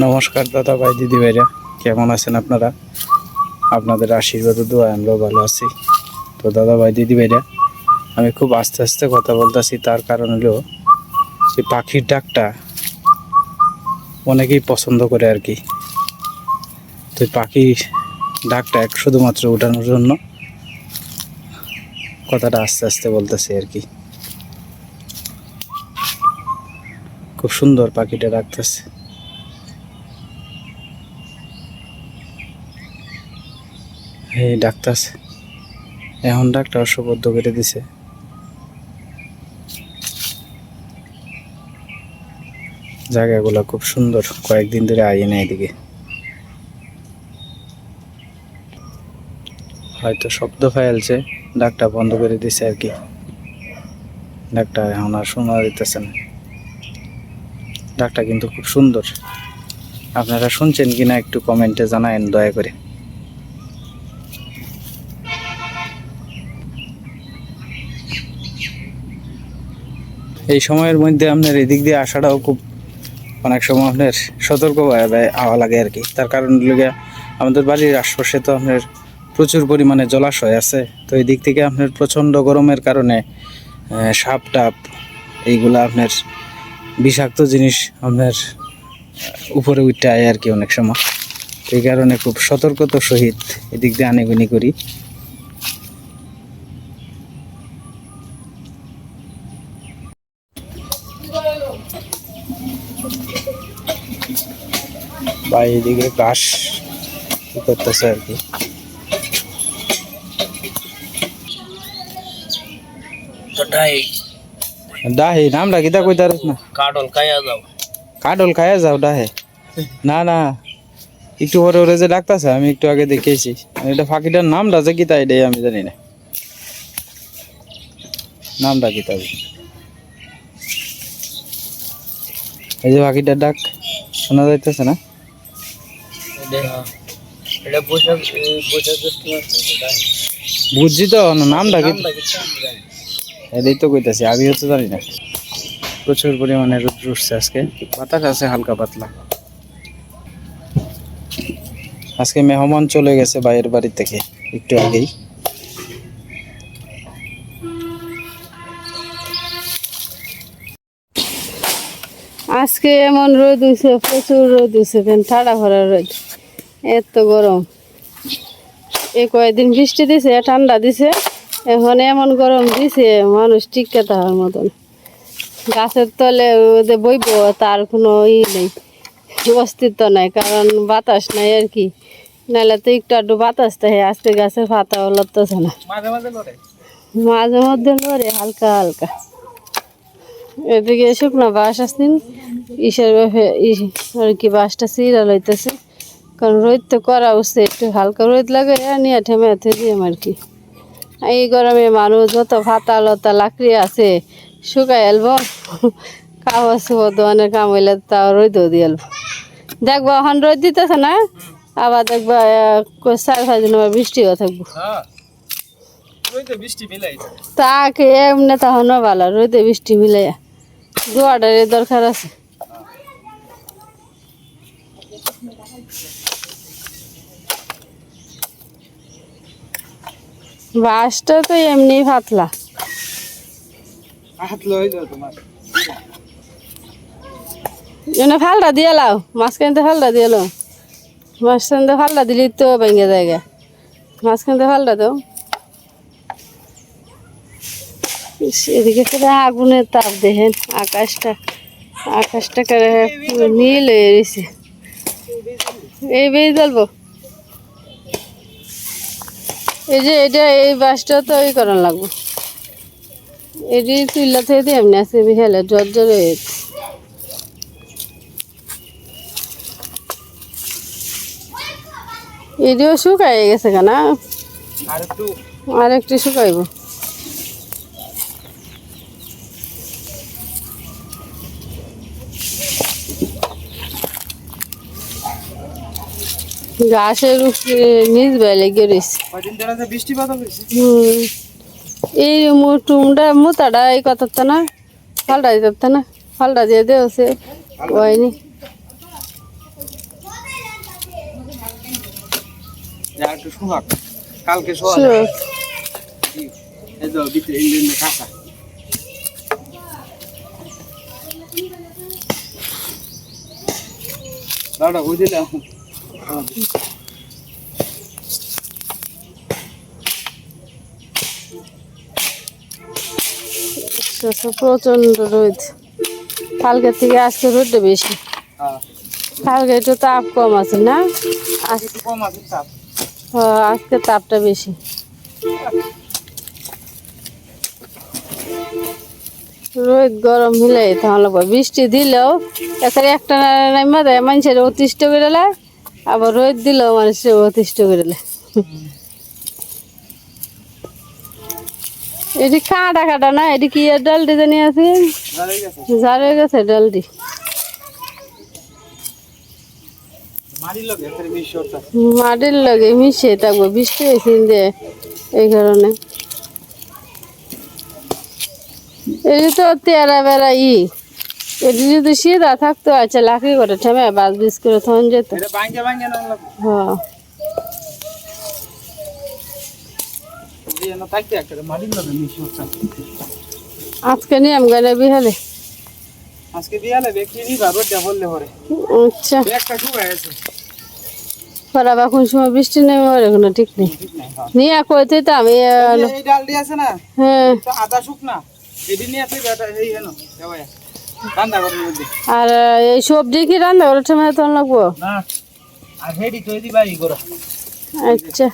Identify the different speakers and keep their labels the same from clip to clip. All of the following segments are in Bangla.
Speaker 1: নমস্কার দাদা ভাই দিদি ভাইরা, কেমন আছেন আপনারা? আপনাদের আশীর্বাদ ও দোয়া আমরাও ভালো আছি। তো দাদা ভাই দিদি ভাইরা, আমি খুব আস্তে আস্তে কথা বলতেছি, তার কারণ হলো এই পাখির ডাকটা অনেকেই পছন্দ করে আর কি। তো পাখির ডাকটা শুধুমাত্র উঠানোর জন্য কথাটা আস্তে আস্তে বলতেছি আর কি। খুব সুন্দর পাখিটা ডাকতেছে। এই ডাকতেছে, এখন ডাকটা অসবদ্ধ করে দিছে। জায়গাগুলো খুব সুন্দর, কয়েকদিন ধরে আই না এদিকে। হয়তো শব্দ ফেলছে, ডাকটা বন্ধ করে দিছে আর কি। ডাকটা এখন আর শোনা দিতেছে না। ডাকটা কিন্তু খুব সুন্দর। আপনারা শুনছেন কিনা একটু কমেন্টে জানায়েন দয়া করে। এই সময়ের মধ্যে আপনার এদিক দিয়ে আসাটাও খুব অনেক সময় আপনার সতর্কভাবে আওয়া লাগে আর কি। তার কারণ হলো আমাদের বাড়ির আশপাশে তো আপনার প্রচুর পরিমাণে জলাশয় আছে। তো এই দিক থেকে আপনার প্রচণ্ড গরমের কারণে সাপ টাপ এইগুলা আপনার বিষাক্ত জিনিস আপনার উপরে উঠতে আয় আর কি অনেক সময়। এই কারণে খুব সতর্কতার সহিত এদিক দিয়ে আনাগুনি করি। বা এইদিকে ঘাস করতেছে আর কি। ডাহে নামটা কিতা কইতে পারিস না?
Speaker 2: কাটল খাইয়া যাও।
Speaker 1: কাটল খাইয়া যাও ডাহে? না না, একটু পরে ওরে যে ডাকতেছে আমি একটু আগে দেখেছি। এটা পাখিটার নামটা যে কিতা এটাই আমি জানি না, নামটা কিতা। এই যে পাখিটার ডাক শোনা যাইতেছে না? বুঝছি তো, নামটা কি এটাই তো কইতাছি, আমি হচ্ছে জানি না। প্রচুর পরিমাণে রোদ উঠছে আজকে, বাতাস আছে হালকা পাতলা। আজকে মেহমান চলে গেছে ভাইয়ের বাড়ি থেকে একটু আগেই।
Speaker 3: আজকে এমন রোদ উঠছে, প্রচুর রোদ উঠছে, ঠাড়া ভরা রোদ, এত গরম। এই কয়েকদিন বৃষ্টি দিছে, ঠান্ডা দিছে, এখন এমন গরম দিছে মানুষ টিকে থাকার মতন। গাছের তলে ওদের বইব, তার কোনো নেই, অস্তিত্ব নাই, কারণ বাতাস নাই আর কি। নাহলে তো একটু আধটু বাতাস থাকে, আজকে গাছের পাতাও লড়তেছে না, মাঝে মধ্যে লড়ে হালকা হালকা। এদিকে শুকনো বাঁশ আসতেন, ইসের আর কি বাঁশটা চিরা লইতেছে, কারণ রোদ তো করা উচিত, একটু হালকা রোদ লাগে নিয়ে ঠেমে দিয়ে আর কি। এই গরমে মানুষ যত ফাতা লতা লাকড়ি আছে শুকাই এলব, কাগজ দোকানের কাম হইলে তাও রোদও দিয়ে এলব। দেখবো এখন রোদ দিতেছে না, আবার দেখবো 4-5 দিন আবার বৃষ্টিও থাকবো। তাকে এমনি তখনও ভালো, রোদে বৃষ্টি মিলাইয়া দোয়াটার দরকার আছে। বাঁশটা তো এমনি পাতলা, ফালটা দিয়ে লাও, মাঝখানতে ফালটা দিয়ে লো, মাঝখানতে ফালটা দিলি তো ভেঙে জায়গা, মাঝখানতে ফালটা দাও। এদিকে আগুনের তাপ দেখেন, আকাশটা পুরো নীল হয়ে রয়েছে। এই বেশ জ্বলবো, এই যে এটা এই বাসটা তো এই করার লাগবো, এটি তুইলা থেকে এমনি আছে বিহালে জ্বর জ্বর হয়ে গেছে। এটিও শুকাই গেছে কেনা, আর একটু শুকাইব। গাছের নিজ বেলে গেছে, এই মোতাটা এই কথা না, ফালটা দিতে না, ফালটা দিয়ে দেওয়া হয়নি।
Speaker 1: যা একটু শুকাক কালকে শোয়া
Speaker 3: শুক।
Speaker 1: এই তো ভিতরে ইঞ্জিনে কাঁচা দাঁড়া ওই দিলে
Speaker 3: প্রচন্ড রোদ, কালকের থেকে আজকে রোদটা বেশি। কালকে একটু তাপ কম আছে না,
Speaker 1: কম আছে চাপ
Speaker 3: আজকে তাপটা বেশি। রোদ গরম মিলে তাহলে বৃষ্টি দিলেও এখানে একটা নাইমা দেয় মানুষের অতিষ্ঠ করে দেয়, আবার রোদ দিলেও মানুষের অতিষ্ঠ করে দেয়। এটি কাটা কাটা না, এটি কি আর ডালটি জানি আছে, ঝাড় হয়ে গেছে ডালটি। মাটির লগে মিশে থাকবো, বৃষ্টি হয়েছে যে এই কারণে। এটি তো তেরা বেড়া এটি যদি সিধা থাকতো, আচ্ছা লাকড়ি করে ঠেমে বাস বিস করে তখন যেত। হ্যাঁ আজকে নিয়ে আমি গানে বিহালে
Speaker 1: আজকে বিয়ালে ব্যক্তি নিবা রোদটা বললে পরে
Speaker 3: আচ্ছা
Speaker 1: একটা শুকায় আছে
Speaker 3: পরে আবার কোন সময় বৃষ্টি নেমে ওর কোনো ঠিক নেই। নিয়ে কইতে তো আমি
Speaker 1: এই ডালটি আছে না,
Speaker 3: হ্যাঁ
Speaker 1: তো আদা শুকনা এটি নিয়ে তুই বেটা এই হেনো দেওয়া রান্না করার মধ্যে।
Speaker 3: আর এই সবজি কি রান্না করে সময় তখন লাগবো
Speaker 1: না, আর হেডি তো দিবা ই করো।
Speaker 3: আচ্ছা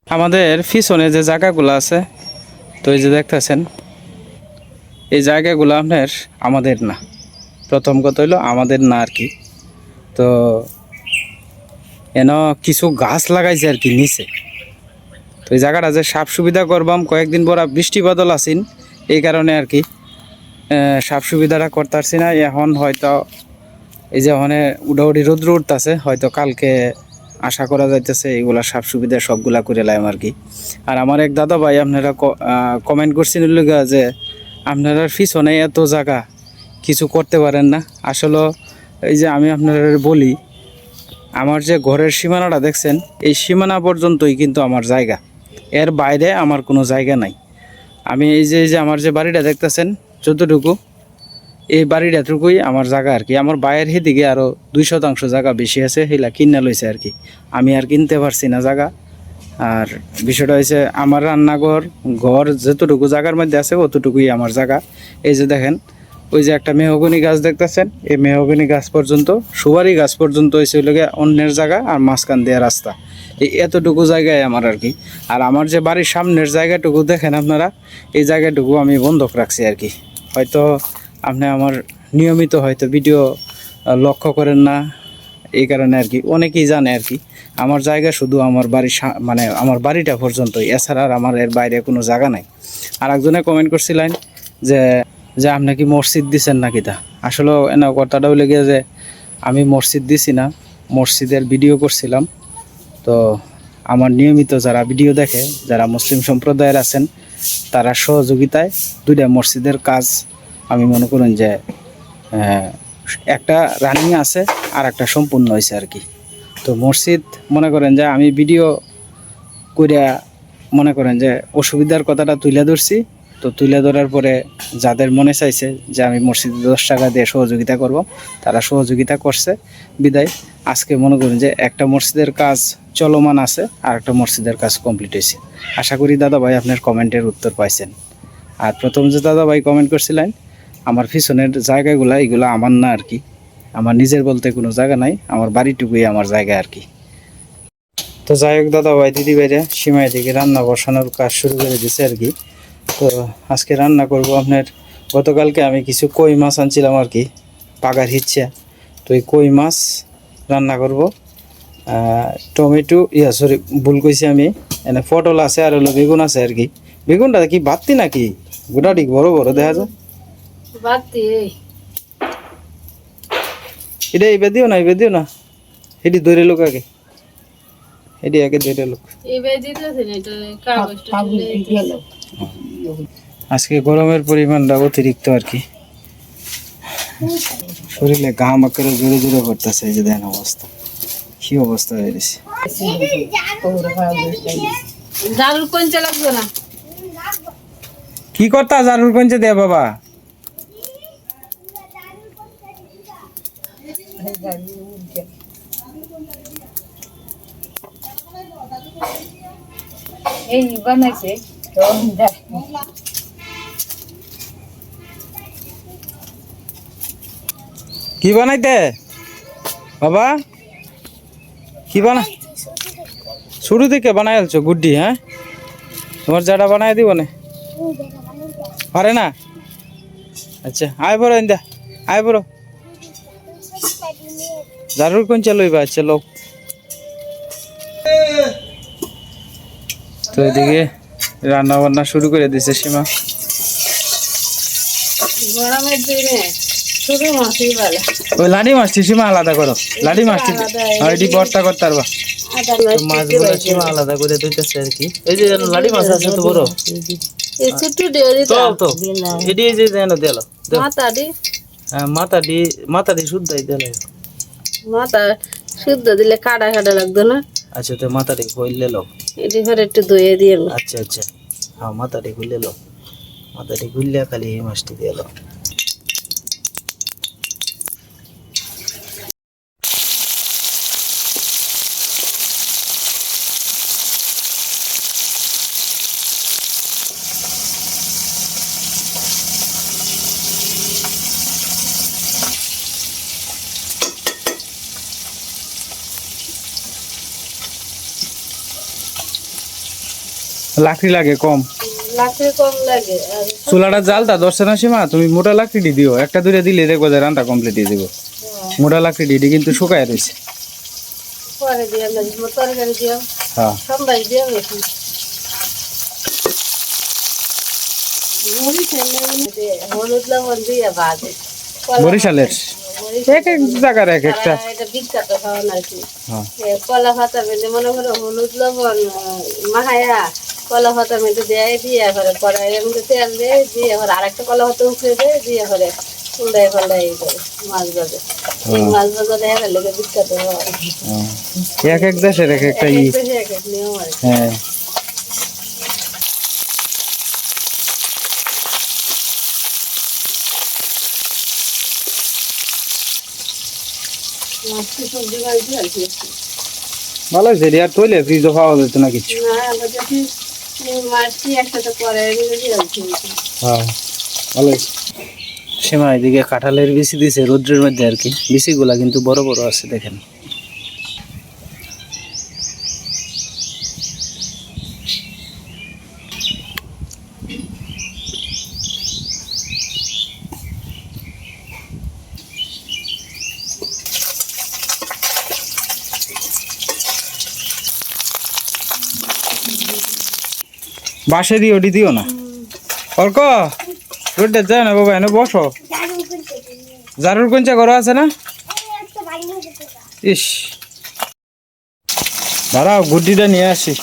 Speaker 1: আমাদের পিছনে যে জায়গাগুলো আছে, তো এই যে দেখতেছেন এই জায়গাগুলো আপনার আমাদের না। প্রথম কথা হইলো আমাদের না আর কি। তো এন কিছু গাছ লাগাইছে আর কি নিচে। তো এই জায়গাটা যে সাপ সুবিধা করবাম কয়েকদিন পর বৃষ্টি বাদল আসিন, এই কারণে আর কি সাপ সুবিধাটা করতে পারছি না। এখন হয়তো এই যে ওখানে উডাউডি রৌদ্র উঠতেছে, হয়তো কালকে আশা করা যাইতেছে এইগুলা সাপ সুবিধা সবগুলা করে লাইম আর কি। আর আমার এক দাদা ভাই আপনারা কমেন্ট করছেন যে আপনারা পিছনে এত জায়গা কিছু করতে পারেন না। আসলে এই যে আমি আপনারা বলি, আমার যে ঘরের সীমানাটা দেখছেন, এই সীমানা পর্যন্তই কিন্তু আমার জায়গা, এর বাইরে আমার কোনো জায়গা নাই। আমি এই যে আমার যে বাড়িটা দেখতেছেন যতটুকু, এই বাড়িটাটুকুই আমার জায়গা আর কি। আমার বাইরের দিকে আরও 2% জায়গা বেশি আছে, সেইলা কিনা লইছে আর কি। আমি আর কিনতে পারছি না জায়গা। আর বিষয়টা হয়েছে আমার রান্নাঘর ঘর যতটুকু জায়গার মধ্যে আছে অতটুকুই আমার জায়গা। এই যে দেখেন ওই যে একটা মেহগনি গাছ দেখতেছেন, এই মেহগনি গাছ পর্যন্ত, সুপারি গাছ পর্যন্ত হয়েছে ওইগুলো অন্যের জায়গা, আর মাঝখান দেওয়া রাস্তা, এই এতটুকু জায়গায় আমার আর কি। আর আমার যে বাড়ির সামনের জায়গাটুকু দেখেন আপনারা, এই জায়গাটুকু আমি বন্ধক রাখছি আর কি। হয়তো আপনি আমার নিয়মিত হয়তো ভিডিও লক্ষ্য করেন না, এই কারণে আর কি। অনেকেই জানে আর কি আমার জায়গা শুধু আমার বাড়ির মানে আমার বাড়িটা পর্যন্তই, এছাড়া আর আমার এর বাইরে কোনো জায়গা নাই। আর একজনে কমেন্ট করছিলেন যে যে আপনি কি মসজিদ দিছেন নাকি তা। আসলে এনা কথাটা হইলে গিয়ে যে আমি মসজিদ দিছি না, মসজিদের ভিডিও করছিলাম। তো আমার নিয়মিত যারা ভিডিও দেখে, যারা মুসলিম সম্প্রদায়ের আছেন, তারা সহযোগিতায় 2টা মসজিদের কাজ আমি মনে করেন যে একটা রানিং আছে আর একটা সম্পূর্ণ হয়েছে আর কি। তো মসজিদ মনে করেন যে আমি ভিডিও করে মনে করেন যে অসুবিধার কথাটা তুলে ধরছি। তো তুলে ধরার পরে যাদের মনে চাইছে যে আমি মসজিদে 10 টাকা দিয়ে সহযোগিতা করব, তারা সহযোগিতা করছে বিদায় আজকে মনে করেন যে একটা মসজিদের কাজ চলমান আছে আর একটা মসজিদের কাজ কমপ্লিট হয়েছে। আশা করি দাদা ভাই আপনার কমেন্টের উত্তর পাইছেন। আর প্রথম যে দাদা ভাই কমেন্ট করছিলেন আমার পিছনের জায়গাগুলো, এগুলো আমার না আর কি। আমার নিজের বলতে কোনো জায়গা নাই, আমার বাড়িটুকুই আমার জায়গা আর কি। তো যাই হোক দাদা ভাই দিদি ভাইরা সীমায় থেকে রান্না বসানোর কাজ শুরু করে দিছে আর কি। তো আজকে রান্না করব আপনার, গতকালকে আমি কিছু কই মাছ আনছিলাম আর কি, পাগার হিচ্ছা। তো এই কই মাছ রান্না করব। টমেটো সরি ভুল কইছি আমি, এনে পটল আছে আর হলো বেগুন আছে আর কি। বেগুনটা কি বাত্তি নাকি গোটা ঠিক বড় বড় দেখা যায়? এটা এবার দিও না, এবার দিও না, এটি ধরে লোক আগে, এটি আগে ধরে লোক। আজকে গরমের পরিমাণটা অতিরিক্ত আর কি। শরীরে ঘাম আকারে জোরে জোরে পড়তেছে, এই যে দেন অবস্থা, কি অবস্থা হয়ে গেছে।
Speaker 3: জারুর কোনটা লাগবে না?
Speaker 1: কি করতা জারুর কঞ্চে দে বাবা?
Speaker 3: এই বানাইছে
Speaker 1: কি বানাইতে বাবা? কি বানা শুরু থেকে বানাই আলছো গুড্ডি? হ্যাঁ, তোমার যাটা বানাই দিব না পারে না? আচ্ছা আয় বড় ইন্দা, আয় বড় জারুর কোন লইবা। আচ্ছা লোক তো এদিকে রান্না বান্না শুরু করে দিছে সীমা।
Speaker 3: গরমের দিনে শুধু মাছই ভালো।
Speaker 1: ওই লাডি মাছটি সীমা আলাদা করো, লাডি মাছটি এটি ভর্তা করতে পারবা।
Speaker 2: মাছগুলো সীমা আলাদা করে দিতেছে আর কি। এই যে লাডি মাছ আছে তো বড়,
Speaker 3: এই ছোট দিয়ে দিতা
Speaker 2: তো এটি এই যে দেন দেলো
Speaker 3: মাথা দি,
Speaker 2: হ্যাঁ মাথা দি শুদ্ধই দেলো।
Speaker 3: মাথা শুদ্ধ দিলে কাটা কাটা লাগতো না।
Speaker 2: আচ্ছা তো মাথাটি কইলে লো।
Speaker 3: এটি ফের একটু ধুয়ে দিয়ে লো।
Speaker 2: আচ্ছা আচ্ছা হ্যাঁ মাথাটি কইলে লো, মাথাটি কইলে খালি এই মাছটি দিয়ে লো।
Speaker 1: লাকড়ি লাগে কম,
Speaker 3: লাকড়ি কম লাগে আর
Speaker 1: চুলাটা জালটা ধরছে না সীমা। তুমি মোটা লাকড়ি দিও, একটা দুইটা দিলে দেখবো যে রান্না কমপ্লিট দিয়ে দিব। মোটা লাকড়ি দিয়ে কিন্তু শুকায় রয়েছে।
Speaker 3: পরে দিয়ে আমরা তরকারি দিও,
Speaker 1: হ্যাঁ
Speaker 3: সবাই দিও বেশি। হলুদ লবণ দিয়ে ভাজে
Speaker 1: বরিশালের এক এক জায়গার এক একটা।
Speaker 3: এটা বিখ্যাত খাওয়ান আর কি।
Speaker 1: হ্যাঁ
Speaker 3: কলা পাতা মেলে মনে করো হলুদ লবণ মাখাইয়া কলা পাতা মেলে দেয় দিয়ে করে কড়াইয়ের মধ্যে তেল দেয় দিয়ে করে আরেকটা কলা পাতা উঠে দেয় দিয়ে করে উল্টাই পাল্টাই এই করে মাছ ভাজে। এই মাছ ভাজা দেখা গেলে বিখ্যাত হয়।
Speaker 1: এক এক দেশের এক একটা ই।
Speaker 3: এক দেশে এক এক নিয়ম আর কি।
Speaker 1: হ্যাঁ
Speaker 3: মাছটি সবজি বাড়িতে আর কি।
Speaker 1: ভালো হয়েছে রে, আর তৈলে ফ্রিজও খাওয়া যেত না কিছু।
Speaker 3: না আমরা যদি মাছটি একসাথে কড়াইয়ের মধ্যে দিয়ে রাখি।
Speaker 1: হ্যাঁ ভালো হয়েছে। সীমা এদিকে কাঁঠালের বিচি দিছে রোদ্রের মধ্যে আর কি, বিচিগুলা কিন্তু বড় বড় আছে দেখেন। বাসে দিও, ওটি দিও না অর্ক, রোডটা যায় না বাবা, এনে বসো। জারুর কোনচা ঘর আছে না? ইস দাঁড়াও গুড্ডিটা নিয়ে আসি।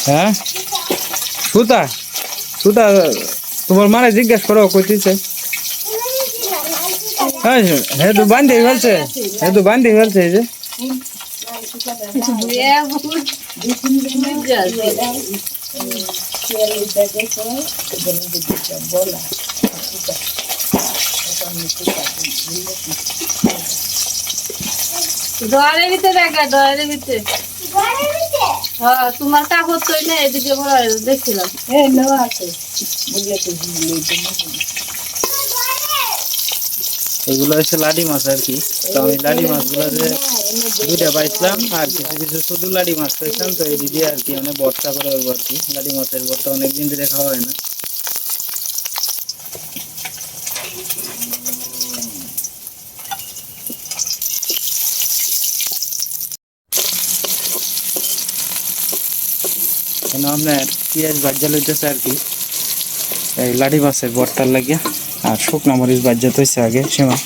Speaker 1: হ্যাঁ সুতা সুতা তোমার মানে জিজ্ঞেস করো কইতেছে। হ্যাঁ হে তো বান্ধি ফেলছে, হে তো বান্ধি ফেলছে এই যে।
Speaker 3: ডয়ারের ভিতরে দেখা, ডয়ারের ভিতরে হ্যাঁ তোমার কাপড় তো না এদিকে দেখছিলাম।
Speaker 1: এগুলো হচ্ছে লাডি মাছ আর কি। তো আমি লাডি মাছগুলো যে দুইটা পাইছিলাম আর কিছু কিছু ছোট লাডি মাছ পাইছিলাম, তো এই দিয়ে আর কি মানে ভর্তা করে হইব আর কি। লাডি মাছের ভর্তা অনেকদিন ধরে খাওয়া হয় না। কেন আপনার পেঁয়াজ ভাজা লইতেছে আর কি এই লাডি মাছের ভর্তার লাগিয়া, আর শুকনা মরিচ ভাজা তৈছে আগে সীমা।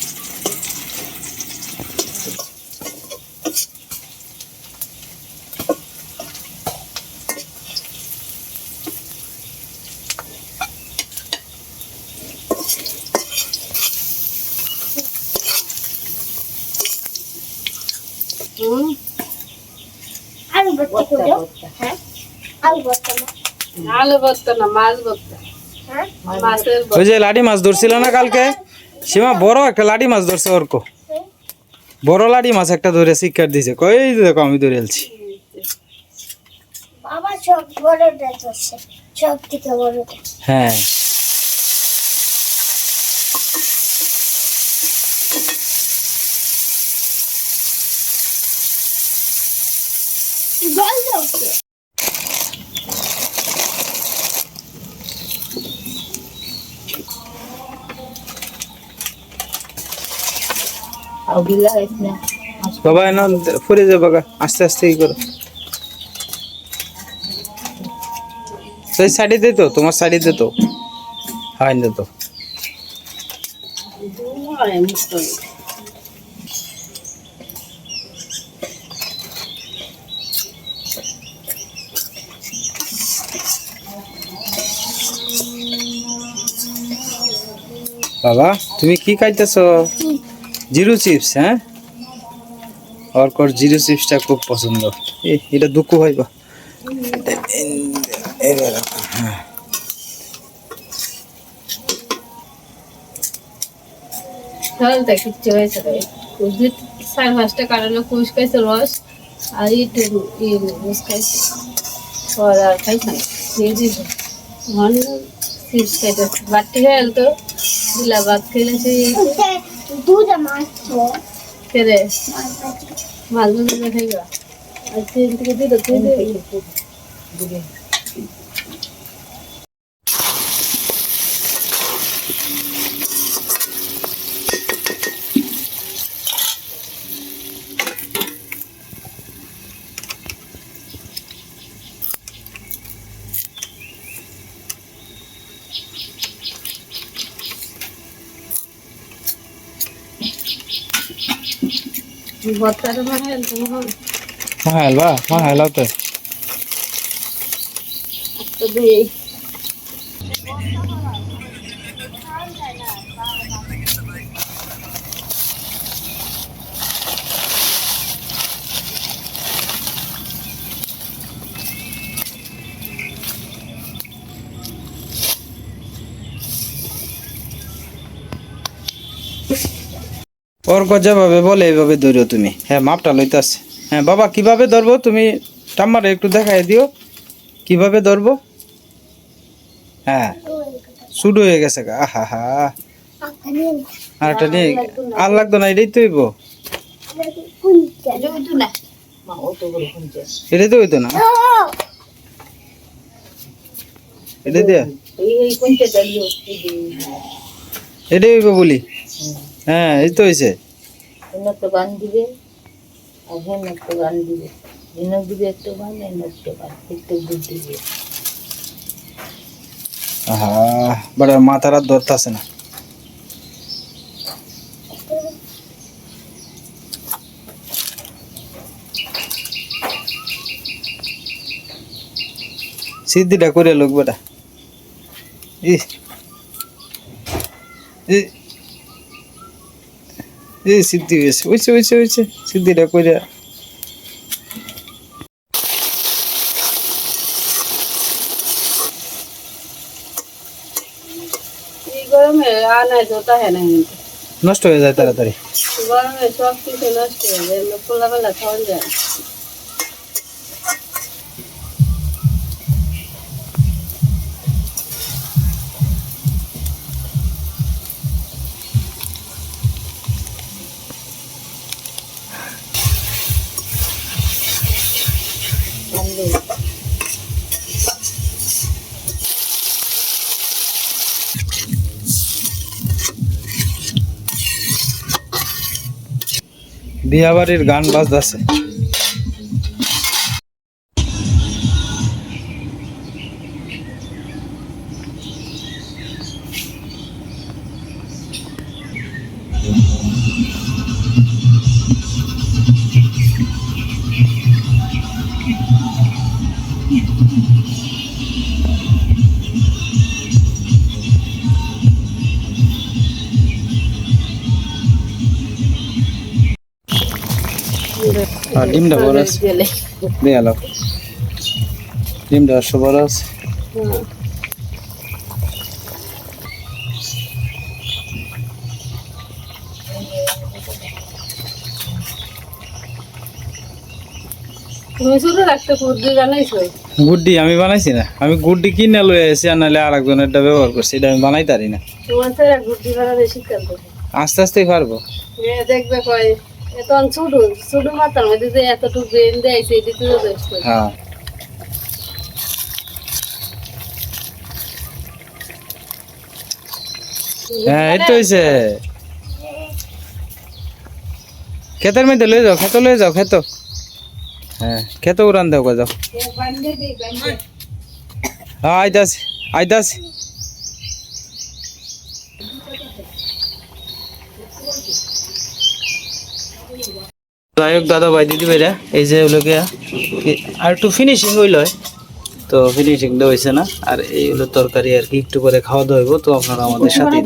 Speaker 3: আলু ভর্তা না, মাছ ভর্তা। মাছের
Speaker 1: ওই যে লাঠি মাছ ধরছিল না কালকে, সীমা বড় একটা লাঠি মাছ ধরছে অর্ক, বড় লাঠি মাছ একটা ধরে শিকার দিছে, কই এই যে দেখো আমি ধরে এলছি।
Speaker 4: বাবা সব বড়টা ধরছে, সব থেকে বড়টা।
Speaker 1: হ্যাঁ
Speaker 4: জল দাও কে?
Speaker 1: বাবা এনে ফুরে যাবো গা, আস্তে আস্তে ই করো। সেই শাড়ি দে তো, তোমার শাড়ি দে তো, হয় দে তো। বাবা তুমি কি খাইতেছো? জিরো চিপস, হ্যাঁ অর্কর জিরো চিপসটা খুব পছন্দ। এটা দুঃখ হয় বা
Speaker 3: জলটা কিচ্ছু হয়েছে রে। কুশ 4-5টা কারণে কুশ খাইছে রস, আর একটু রস খাইছে, পরে আর খাইছে না, দিয়ে দিছে। মন চিপস খাইতে বাটি হয়ে তো দিলা ভাত খেলে সেই
Speaker 4: দুধ মাছ
Speaker 3: খেলে মাছ ভাজা খাইবা। আর তিন থেকে দিল ভর্তাটা মানে একদম হবে
Speaker 1: হ্যাঁ আলবা, হ্যাঁ হেলাতে
Speaker 3: তো দিয়ে
Speaker 1: অর্ক যেভাবে বলে এইভাবে ধরো তুমি। হ্যাঁ মাপটা লইতাছে। হ্যাঁ বাবা কিভাবে ধরবো তুমি টাম্মারে একটু দেখাই দিও কিভাবে ধরবো। হ্যাঁ শুরু হয়ে গেছে গা, আহা হা। আর একটা নিয়ে আর লাগতো না, এটাই তো হইব, এটাই তো হইতো না, এটাই দিয়া এটাই হইব বলি। হ্যাঁ এই তো হয়েছে।
Speaker 5: একটা গান দিবে আর হেন একটা গান দিবে, হেনক দিবে একটা গান, হেন একটা গান, একটু দুধ দিবে।
Speaker 1: আহা বড় মাথার আর ধরতাছে না। সিদ্ধিটা করে লোক বেটা, সিদ্ধি হয়েছে, হয়েছে হয়েছে হয়েছে, সিদ্ধিটা করে।
Speaker 3: এই গরমে আনাজ হতা হয় না, কিন্তু
Speaker 1: নষ্ট হয়ে যায় তাড়াতাড়ি।
Speaker 3: গরমে সব কিছু নষ্ট হয়ে যায়, খোলামেলা খাওয়া যায়।
Speaker 1: বিয়া বাড়ির গান বাজতেছে। আর ডিমটা বড় আছে। দিয়ে গেল ডিমটা বড় আছে।
Speaker 3: হ্যাঁ। তুমি শুধু রাখতে কুর্দি বানাইছো?
Speaker 1: গুড্ডি আমি বানাইছি না, আমি গুড্ডি কিনে লয়ে এসেছি আর নাহলে আর একজনেরটা ব্যবহার করছি, এটা আমি বানাই পারি না।
Speaker 3: তোমার স্যার কুর্দি বানাতে শিখতে হবে।
Speaker 1: আস্তে আস্তেই পারবো।
Speaker 3: দেখবে কয় এত ছোট ছোট মাথার মধ্যে যে এতটুকু ব্রেন দেয়ছে এটি তো যথেষ্ট।
Speaker 1: হ্যাঁ হ্যাঁ এই তো হয়েছে। ক্ষেতের মধ্যে লয়ে যাও, ক্ষেত লয়ে যাও, ক্ষেত। হ্যাঁ ক্ষেত উড়ান দেও যাও। হ্যাঁ আইতাছি আইতাছি। যাই হোক দাদা ভাই দিদি ভাইরা, এই যে হলো গিয়া আর একটু ফিনিশিং হইল, তো ফিনিশিং দেওয়া হয়েছে না। আর এই হলো তরকারি আর কি, একটু করে খাওয়া দাওয়া হইব, তো আপনারা আমাদের সাথে।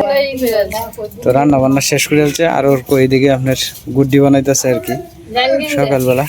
Speaker 1: তো রান্না বান্না শেষ করে যাচ্ছে, আর ওর এইদিকে আপনার গুড্ডি বানাইতেছে আর কি সকালবেলা।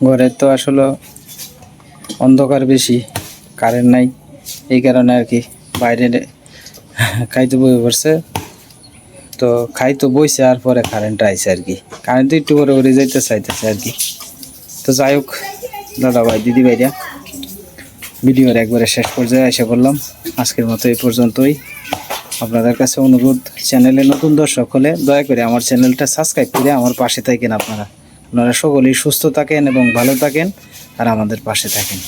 Speaker 1: ঘরে তো আসলে অন্ধকার বেশি, কারেন্ট নাই, এই কারণে আর কি বাইরে খাইতে বই পড়ছে। তো খাইতে বইছে আর পরে কারেন্ট আইছে আর কি, কারেন্ট একটু করে উড়ে যাইতে চাইতেছে আর কি। তো যাই হোক দাদা ভাই দিদি ভাইরা, ভিডিওর একবারে শেষ পর্যায়ে এসে বললাম, আজকের মতো এই পর্যন্তই। আপনাদের কাছে অনুরোধ, চ্যানেলে নতুন দর্শক হলে দয়া করে আমার চ্যানেলটা সাবস্ক্রাইব করে আমার পাশে থাকেন। আপনারা সকলেই সুস্থ থাকেন এবং ভালো থাকেন আর আমাদের পাশে থাকেন।